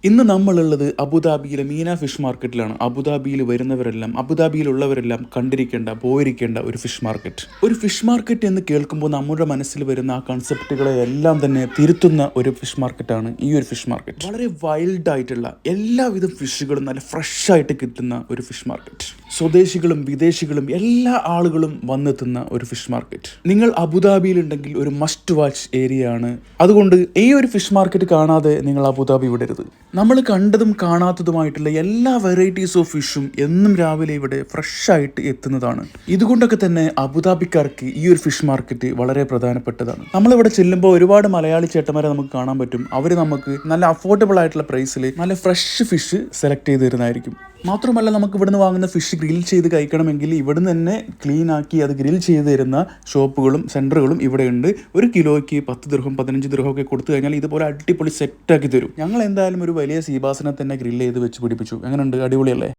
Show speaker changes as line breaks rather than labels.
ഇന്ന് നമ്മളുള്ളത് അബുദാബിയിലെ മീന ഫിഷ് മാർക്കറ്റിലാണ്. അബുദാബിയിൽ വരുന്നവരെല്ലാം അബുദാബിയിലുള്ളവരെല്ലാം കണ്ടിരിക്കേണ്ട പോയിരിക്കേണ്ട ഒരു ഫിഷ് മാർക്കറ്റ്. ഒരു ഫിഷ് മാർക്കറ്റ് എന്ന് കേൾക്കുമ്പോൾ നമ്മുടെ മനസ്സിൽ വരുന്ന ആ കൺസെപ്റ്റുകളെ എല്ലാം തന്നെ തിരുത്തുന്ന ഒരു ഫിഷ് മാർക്കറ്റാണ് ഈ ഒരു ഫിഷ് മാർക്കറ്റ്. വളരെ വൈൽഡ് ആയിട്ടുള്ള എല്ലാവിധ ഫിഷുകളും നല്ല ഫ്രഷ് ആയിട്ട് കിട്ടുന്ന ഒരു ഫിഷ് മാർക്കറ്റ്. സ്വദേശികളും വിദേശികളും എല്ലാ ആളുകളും വന്നെത്തുന്ന ഒരു ഫിഷ് മാർക്കറ്റ്. നിങ്ങൾ അബുദാബിയിലുണ്ടെങ്കിൽ ഒരു മസ്റ്റ് വാച്ച് ഏരിയ ആണ്. അതുകൊണ്ട് ഈ ഒരു ഫിഷ് മാർക്കറ്റ് കാണാതെ നിങ്ങൾ അബുദാബി വിടരുത്. നമ്മൾ കണ്ടതും കാണാത്തതുമായിട്ടുള്ള എല്ലാ വെറൈറ്റീസ് ഓഫ് ഫിഷും എന്നും രാവിലെ ഇവിടെ ഫ്രഷ് ആയിട്ട് എത്തുന്നതാണ്. ഇതുകൊണ്ടൊക്കെ തന്നെ അബുദാബിക്കാർക്ക് ഈ ഒരു ഫിഷ് മാർക്കറ്റ് വളരെ പ്രധാനപ്പെട്ടതാണ്. നമ്മളിവിടെ ചെല്ലുമ്പോൾ ഒരുപാട് മലയാളി ചേട്ടന്മാരെ നമുക്ക് കാണാൻ പറ്റും. അവർ നമുക്ക് നല്ല അഫോർഡബിൾ ആയിട്ടുള്ള പ്രൈസിൽ നല്ല ഫ്രഷ് ഫിഷ് സെലക്ട് ചെയ്ത് തരുന്നതായിരിക്കും. മാത്രമല്ല, നമുക്ക് ഇവിടുന്ന് വാങ്ങുന്ന ഫിഷ് ഗ്രിൽ ചെയ്ത് കഴിക്കണമെങ്കിൽ ഇവിടുന്ന് തന്നെ ക്ലീൻ ആക്കി അത് ഗ്രിൽ ചെയ്ത് തരുന്ന ഷോപ്പുകളും സെൻറ്ററുകളും ഇവിടെ ഉണ്ട്. ഒരു കിലോയ്ക്ക് 10 ദിർഹം 15 ദിർഹം ഒക്കെ കൊടുത്തു കഴിഞ്ഞാൽ ഇതുപോലെ അടിപൊളി സെറ്റാക്കി തരും. ഞങ്ങൾ എന്തായാലും ഒരു വലിയ സീബാസിനെ തന്നെ ഗ്രിൽ ചെയ്ത് വെച്ച് പിടിപ്പിച്ചു. എങ്ങനെയുണ്ട്? അടിപൊളിയല്ലേ?